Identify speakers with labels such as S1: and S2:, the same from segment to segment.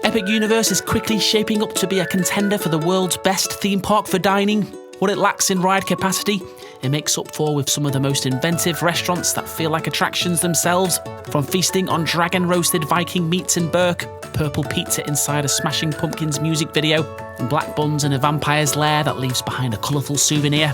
S1: Epic Universe is quickly shaping up to be a contender for the world's best theme park for dining. What it lacks in ride capacity, it makes up for with some of the most inventive restaurants that feel like attractions themselves, from feasting on dragon-roasted Viking meats in Burke, purple pizza inside a Smashing Pumpkins music video, and black buns in a vampire's lair that leaves behind a colourful souvenir.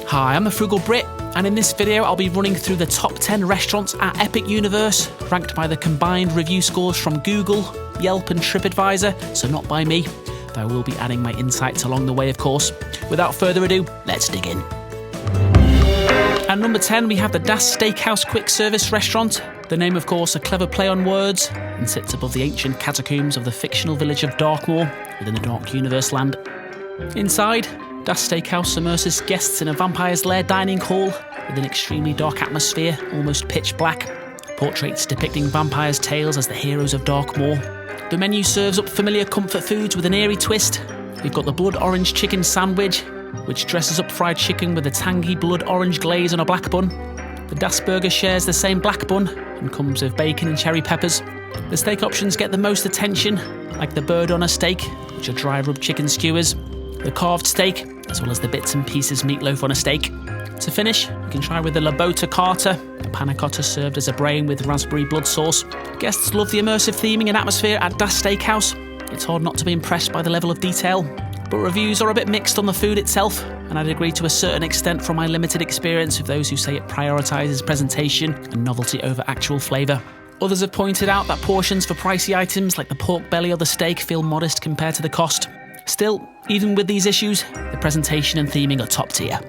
S1: Hi, I'm a Frugal Brit, and in this video I'll be running through the top 10 restaurants at Epic Universe, ranked by the combined review scores from Google, Yelp and TripAdvisor, so not by me, though I will be adding my insights along the way, of course. Without further ado, let's dig in. At number 10, we have the Das Steakhouse quick service restaurant. The name, of course, a clever play on words, and sits above the ancient catacombs of the fictional village of Darkmoor within the Dark Universe land. Inside, Das Steakhouse immerses guests in a vampire's lair dining hall with an extremely dark atmosphere, almost pitch black. Portraits depicting vampires' tales as the heroes of Darkmoor. The menu serves up familiar comfort foods with an eerie twist. We've got the blood orange chicken sandwich, which dresses up fried chicken with a tangy blood orange glaze on a black bun. The Das Burger shares the same black bun and comes with bacon and cherry peppers. The steak options get the most attention, like the bird on a steak, which are dry rub chicken skewers, the carved steak, as well as the bits and pieces meatloaf on a steak. To finish, you can try with the La Bota Carta, a panna cotta served as a brain with raspberry blood sauce. Guests love the immersive theming and atmosphere at Das Steakhouse. It's hard not to be impressed by the level of detail, but reviews are a bit mixed on the food itself, and I'd agree to a certain extent from my limited experience with those who say it prioritises presentation and novelty over actual flavour. Others have pointed out that portions for pricey items like the pork belly or the steak feel modest compared to the cost. Still, even with these issues, the presentation and theming are top tier.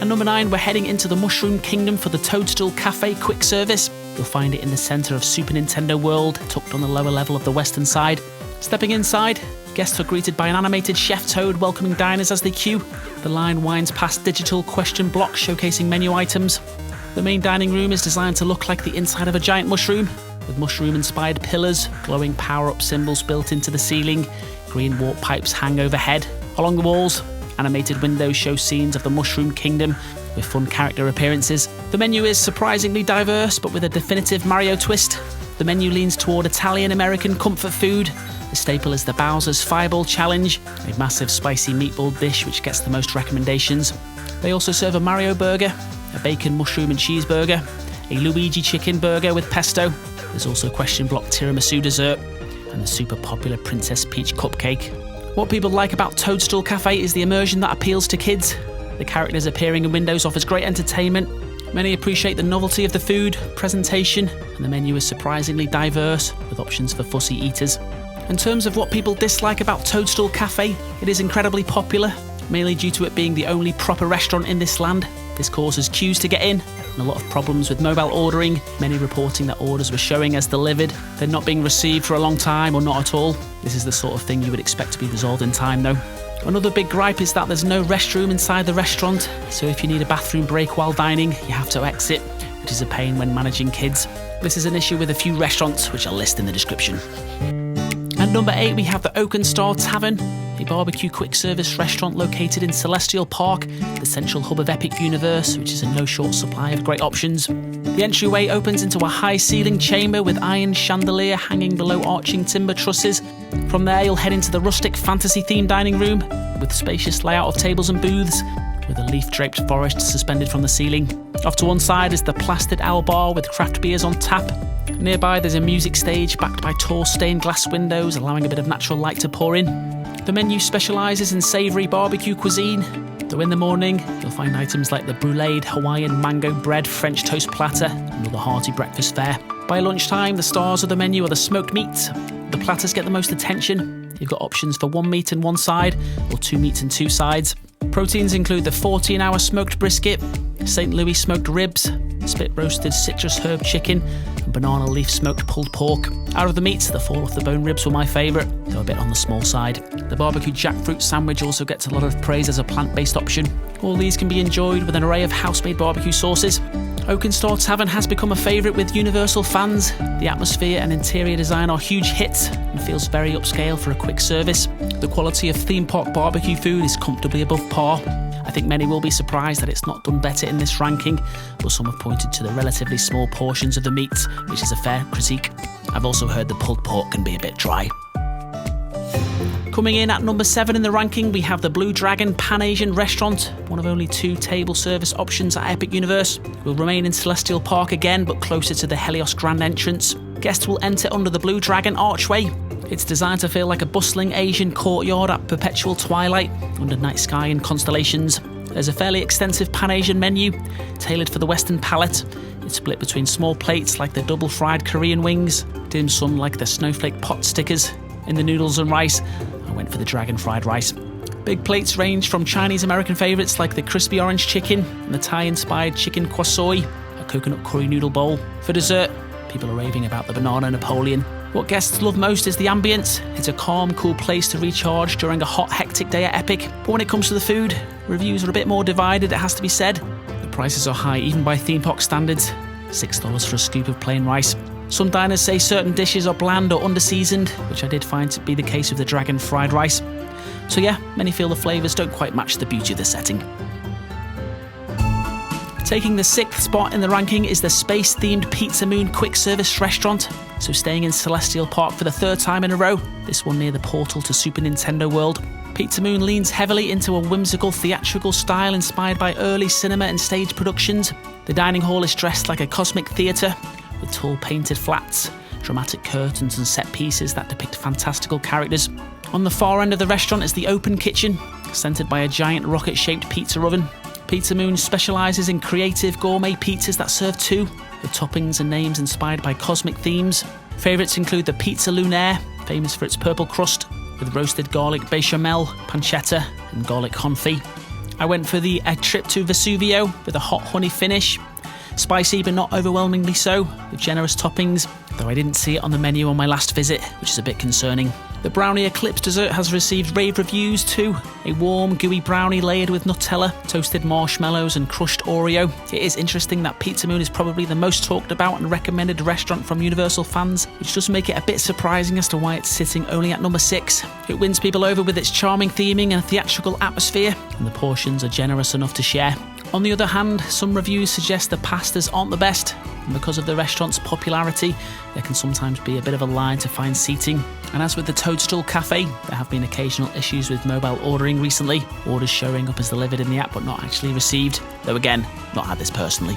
S1: At number 9, we're heading into the Mushroom Kingdom for the Toadstool Cafe quick service. You'll find it in the centre of Super Nintendo World, tucked on the lower level of the western side. Stepping inside, guests are greeted by an animated Chef Toad welcoming diners as they queue. The line winds past digital question blocks showcasing menu items. The main dining room is designed to look like the inside of a giant mushroom, with mushroom-inspired pillars, glowing power-up symbols built into the ceiling, green warp pipes hang overhead. Along the walls, animated windows show scenes of the Mushroom Kingdom with fun character appearances. The menu is surprisingly diverse, but with a definitive Mario twist. The menu leans toward Italian-American comfort food. The staple is the Bowser's Fireball Challenge, a massive spicy meatball dish which gets the most recommendations. They also serve a Mario burger, a bacon, mushroom and cheeseburger, a Luigi chicken burger with pesto. There's also question block tiramisu dessert, and the super popular Princess Peach cupcake. What people like about Toadstool Cafe is the immersion that appeals to kids. The characters appearing in windows offers great entertainment. Many appreciate the novelty of the food, presentation, and the menu is surprisingly diverse, with options for fussy eaters. In terms of what people dislike about Toadstool Cafe, it is incredibly popular, mainly due to it being the only proper restaurant in this land. This causes queues to get in, and a lot of problems with mobile ordering, many reporting that orders were showing as delivered, then not being received for a long time or not at all. This is the sort of thing you would expect to be resolved in time though. Another big gripe is that there's no restroom inside the restaurant, so if you need a bathroom break while dining, you have to exit, which is a pain when managing kids. This is an issue with a few restaurants, which I'll list in the description. At number 8, we have the Oak and Star Tavern, a barbecue quick service restaurant located in Celestial Park, the central hub of Epic Universe, which is in no short supply of great options. The entryway opens into a high-ceiling chamber with iron chandelier hanging below arching timber trusses. From there, you'll head into the rustic fantasy-themed dining room with spacious layout of tables and booths, with a leaf-draped forest suspended from the ceiling. Off to one side is the plastered owl bar with craft beers on tap. Nearby, there's a music stage backed by tall stained glass windows, allowing a bit of natural light to pour in. The menu specialises in savoury barbecue cuisine, though in the morning you'll find items like the bruleed Hawaiian mango bread French toast platter and other hearty breakfast fare. By lunchtime, the stars of the menu are the smoked meats. The platters get the most attention. You've got options for 1 meat and 1 side, or 2 meats and 2 sides. Proteins include the 14-hour smoked brisket, St. Louis smoked ribs, spit roasted citrus herb chicken, and banana leaf smoked pulled pork. Out of the meats, the fall off the bone ribs were my favourite, though a bit on the small side. The barbecue jackfruit sandwich also gets a lot of praise as a plant-based option. All these can be enjoyed with an array of house-made barbecue sauces. Oak and Star Tavern has become a favourite with Universal fans. The atmosphere and interior design are huge hits and feels very upscale for a quick service. The quality of theme park barbecue food is comfortably above par. I think many will be surprised that it's not done better in this ranking, but some have pointed to the relatively small portions of the meats, which is a fair critique. I've also heard the pulled pork can be a bit dry. Coming in at number 7 in the ranking, we have the Blue Dragon Pan-Asian Restaurant, one of only 2 table service options at Epic Universe. We'll remain in Celestial Park again, but closer to the Helios Grand entrance. Guests will enter under the Blue Dragon archway. It's designed to feel like a bustling Asian courtyard at perpetual twilight, under night sky and constellations. There's a fairly extensive Pan-Asian menu, tailored for the Western palate. It's split between small plates like the double fried Korean wings, dim sum like the snowflake pot stickers. In the noodles and rice, I went for the dragon fried rice. Big plates range from Chinese American favourites like the crispy orange chicken and the Thai-inspired chicken kway soy, a coconut curry noodle bowl. For dessert, people are raving about the banana Napoleon. What guests love most is the ambience. It's a calm, cool place to recharge during a hot, hectic day at Epic. But when it comes to the food, reviews are a bit more divided, it has to be said. The prices are high, even by theme park standards. $6 for a scoop of plain rice. Some diners say certain dishes are bland or under-seasoned, which I did find to be the case with the dragon fried rice. So yeah, many feel the flavours don't quite match the beauty of the setting. Taking the 6th spot in the ranking is the space-themed Pizza Moon quick service restaurant. So staying in Celestial Park for the 3rd time in a row, this one near the portal to Super Nintendo World. Pizza Moon leans heavily into a whimsical theatrical style inspired by early cinema and stage productions. The dining hall is dressed like a cosmic theatre, with tall painted flats, dramatic curtains and set pieces that depict fantastical characters. On the far end of the restaurant is the open kitchen, centred by a giant rocket-shaped pizza oven. Pizza Moon specialises in creative gourmet pizzas that serve 2, with toppings and names inspired by cosmic themes. Favourites include the Pizza Lunaire, famous for its purple crust, with roasted garlic bechamel, pancetta and garlic confit. I went for the A Trip to Vesuvio with a hot honey finish. Spicy but not overwhelmingly so, with generous toppings, though I didn't see it on the menu on my last visit, which is a bit concerning. The Brownie Eclipse dessert has received rave reviews too. A warm, gooey brownie layered with Nutella, toasted marshmallows and crushed Oreo. It is interesting that Pizza Moon is probably the most talked about and recommended restaurant from Universal fans, which does make it a bit surprising as to why it's sitting only at number 6. It wins people over with its charming theming and theatrical atmosphere, and the portions are generous enough to share. On the other hand, some reviews suggest the pastas aren't the best, and because of the restaurant's popularity, there can sometimes be a bit of a line to find seating. And as with the Toadstool Cafe, there have been occasional issues with mobile ordering recently, orders showing up as delivered in the app but not actually received, though again, not had this personally.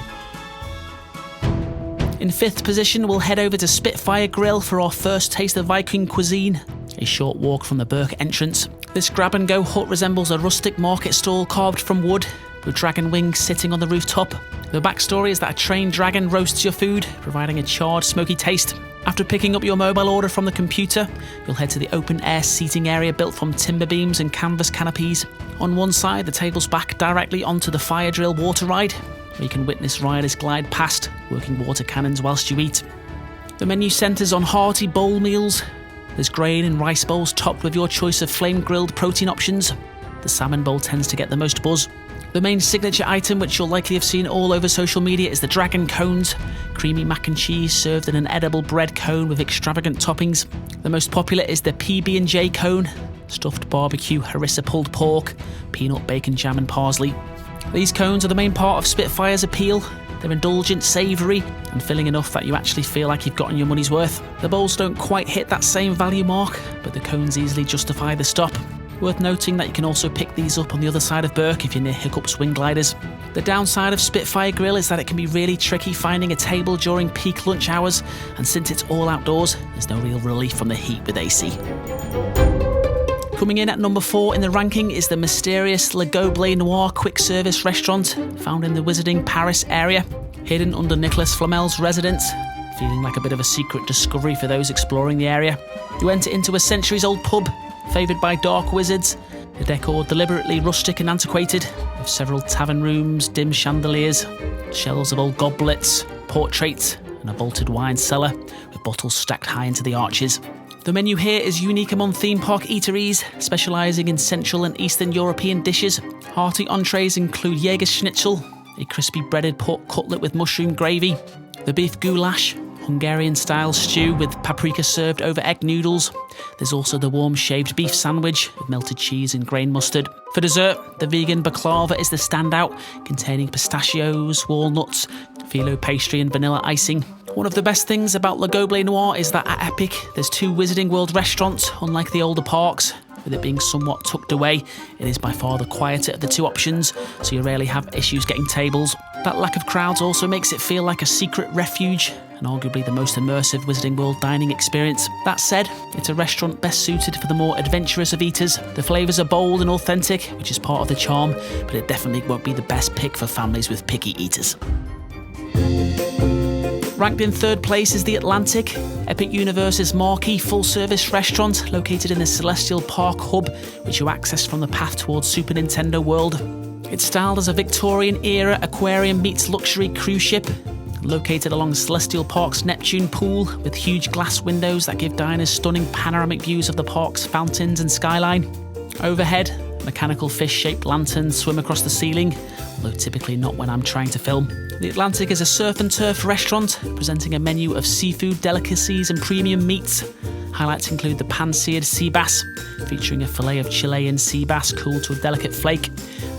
S1: In 5th position, we'll head over to Spitfire Grill for our first taste of Viking cuisine, a short walk from the Burke entrance. This grab-and-go hut resembles a rustic market stall carved from wood, with dragon wings sitting on the rooftop. The backstory is that a trained dragon roasts your food, providing a charred, smoky taste. After picking up your mobile order from the computer, you'll head to the open-air seating area built from timber beams and canvas canopies. On one side, the table's back directly onto the fire drill water ride, where you can witness riders glide past, working water cannons whilst you eat. The menu centres on hearty bowl meals. There's grain and rice bowls topped with your choice of flame-grilled protein options. The salmon bowl tends to get the most buzz. The main signature item, which you'll likely have seen all over social media, is the dragon cones. Creamy mac and cheese served in an edible bread cone with extravagant toppings. The most popular is the PB&J cone, stuffed barbecue, harissa pulled pork, peanut, bacon, jam and parsley. These cones are the main part of Spitfire's appeal. They're indulgent, savoury, and filling enough that you actually feel like you've gotten your money's worth. The bowls don't quite hit that same value mark, but the cones easily justify the stop. Worth noting that you can also pick these up on the other side of Burke if you're near Hiccup Swing Gliders. The downside of Spitfire Grill is that it can be really tricky finding a table during peak lunch hours, and since it's all outdoors, there's no real relief from the heat with AC. Coming in at number 4 in the ranking is the mysterious Le Goblet Noir quick service restaurant, found in the Wizarding Paris area, hidden under Nicolas Flamel's residence, feeling like a bit of a secret discovery for those exploring the area. You enter into a centuries-old pub, favoured by dark wizards, the decor deliberately rustic and antiquated, with several tavern rooms, dim chandeliers, shelves of old goblets, portraits, and a vaulted wine cellar, with bottles stacked high into the arches. The menu here is unique among theme park eateries, specialising in Central and Eastern European dishes. Hearty entrees include Jäger Schnitzel, a crispy breaded pork cutlet with mushroom gravy, the beef goulash, Hungarian-style stew with paprika served over egg noodles. There's also the warm shaved beef sandwich with melted cheese and grain mustard. For dessert, the vegan baklava is the standout, containing pistachios, walnuts, phyllo pastry and vanilla icing. One of the best things about Le Goblet Noir is that at Epic, there's 2 Wizarding World restaurants, unlike the older parks. With it being somewhat tucked away, it is by far the quieter of the 2 options, so you rarely have issues getting tables. That lack of crowds also makes it feel like a secret refuge, and arguably the most immersive Wizarding World dining experience. That said, it's a restaurant best suited for the more adventurous of eaters. The flavours are bold and authentic, which is part of the charm, but it definitely won't be the best pick for families with picky eaters. Ranked in 3rd place is the Atlantic, Epic Universe's marquee full-service restaurant located in the Celestial Park hub, which you access from the path towards Super Nintendo World. It's styled as a Victorian-era aquarium meets luxury cruise ship, located along Celestial Park's Neptune pool with huge glass windows that give diners stunning panoramic views of the park's fountains and skyline. Overhead, mechanical fish-shaped lanterns swim across the ceiling, although typically not when I'm trying to film. The Atlantic is a surf and turf restaurant, presenting a menu of seafood delicacies and premium meats. Highlights include the pan-seared sea bass, featuring a fillet of Chilean sea bass cooled to a delicate flake,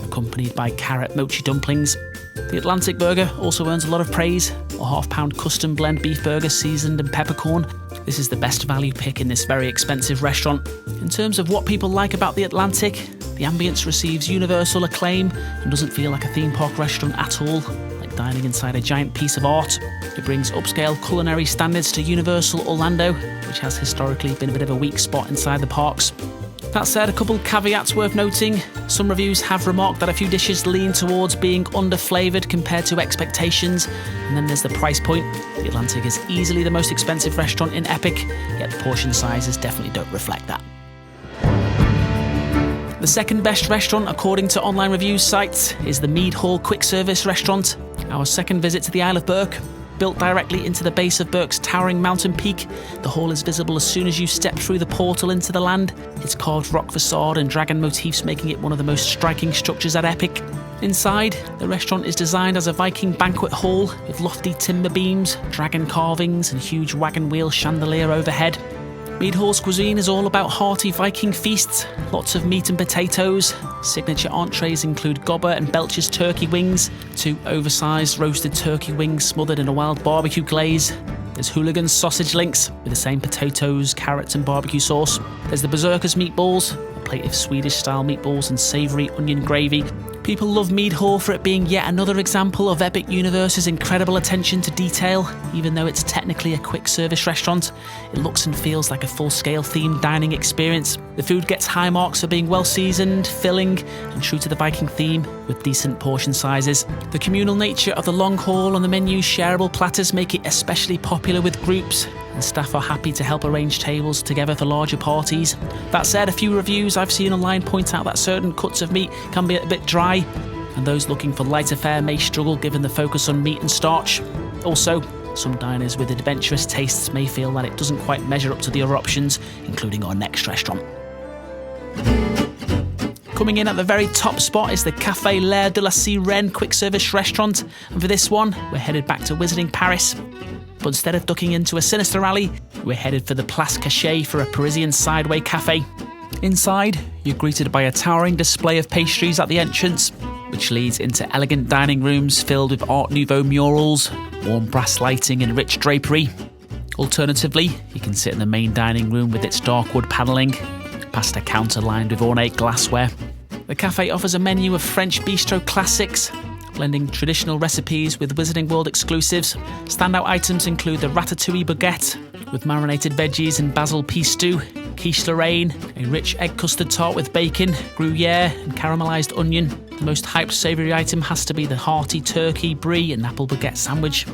S1: accompanied by carrot mochi dumplings. The Atlantic burger also earns a lot of praise, a half-pound custom blend beef burger seasoned in peppercorn. This is the best value pick in this very expensive restaurant. In terms of what people like about the Atlantic, the ambience receives universal acclaim and doesn't feel like a theme park restaurant at all, like dining inside a giant piece of art. It brings upscale culinary standards to Universal Orlando, which has historically been a bit of a weak spot inside the parks. That said, a couple caveats worth noting. Some reviews have remarked that a few dishes lean towards being under-flavoured compared to expectations, and then there's the price point. The Atlantic is easily the most expensive restaurant in Epic, yet the portion sizes definitely don't reflect that. The second best restaurant, according to online reviews sites, is the Mead Hall quick service restaurant. Our second visit to the Isle of Berk. Built directly into the base of Berk's towering mountain peak, the hall is visible as soon as you step through the portal into the land. Its carved rock facade and dragon motifs making it one of the most striking structures at Epic. Inside, the restaurant is designed as a Viking banquet hall with lofty timber beams, dragon carvings and huge wagon wheel chandelier overhead. Mead Hall's cuisine is all about hearty Viking feasts, lots of meat and potatoes. Signature entrees include Gobber and Belcher's turkey wings, 2 oversized roasted turkey wings smothered in a wild barbecue glaze. There's Hooligan's sausage links with the same potatoes, carrots and barbecue sauce. There's the Berserker's meatballs, a plate of Swedish-style meatballs and savoury onion gravy. People love Mead Hall for it being yet another example of Epic Universe's incredible attention to detail. Even though it's technically a quick service restaurant, it looks and feels like a full-scale themed dining experience. The food gets high marks for being well-seasoned, filling, and true to the Viking theme, with decent portion sizes. The communal nature of the long haul and the menu's shareable platters make it especially popular with groups, and staff are happy to help arrange tables together for larger parties. That said, a few reviews I've seen online point out that certain cuts of meat can be a bit dry, and those looking for lighter fare may struggle given the focus on meat and starch. Also, some diners with adventurous tastes may feel that it doesn't quite measure up to the other options, including our next restaurant. Coming in at the very top spot is the Café L'Air de la Sirène quick service restaurant, and for this one, we're headed back to Wizarding Paris. But instead of ducking into a sinister alley, we're headed for the Place Cachet for a Parisian sideway cafe. Inside, you're greeted by a towering display of pastries at the entrance, which leads into elegant dining rooms filled with Art Nouveau murals, warm brass lighting and rich drapery. Alternatively, you can sit in the main dining room with its dark wood panelling, past a counter lined with ornate glassware. The cafe offers a menu of French bistro classics, blending traditional recipes with Wizarding World exclusives. Standout items include the ratatouille baguette with marinated veggies and basil pea stew, quiche Lorraine, a rich egg custard tart with bacon, gruyere and caramelised onion. The most hyped savoury item has to be the hearty turkey, brie and apple baguette sandwich.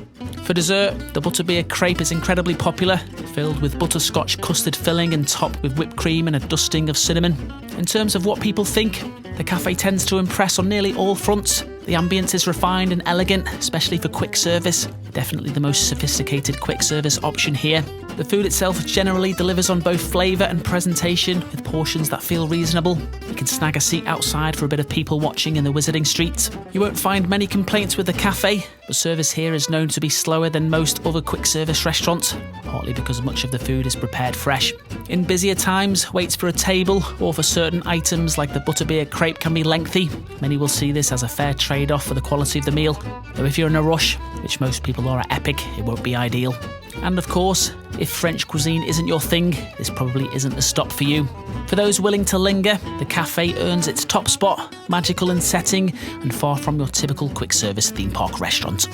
S1: For dessert, the butterbeer crepe is incredibly popular, filled with butterscotch custard filling and topped with whipped cream and a dusting of cinnamon. In terms of what people think, the cafe tends to impress on nearly all fronts. The ambience is refined and elegant, especially for quick service. Definitely the most sophisticated quick service option here. The food itself generally delivers on both flavour and presentation, with portions that feel reasonable. You can snag a seat outside for a bit of people watching in the Wizarding streets. You won't find many complaints with the cafe, but service here is known to be slower than most other quick service restaurants, partly because much of the food is prepared fresh. In busier times, waits for a table or for certain items like the butterbeer crepe can be lengthy. Many will see this as a fair trade-off for the quality of the meal. Though if you're in a rush, which most people are at Epic, it won't be ideal. And of course, if French cuisine isn't your thing, this probably isn't the stop for you. For those willing to linger, the cafe earns its top spot, magical in setting and far from your typical quick service theme park restaurant.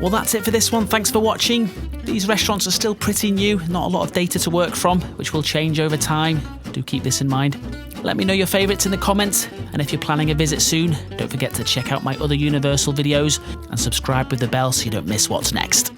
S1: Well, that's it for this one. Thanks for watching. These restaurants are still pretty new, not a lot of data to work from, which will change over time. Do keep this in mind. Let me know your favourites in the comments, and if you're planning a visit soon, don't forget to check out my other Universal videos and subscribe with the bell so you don't miss what's next.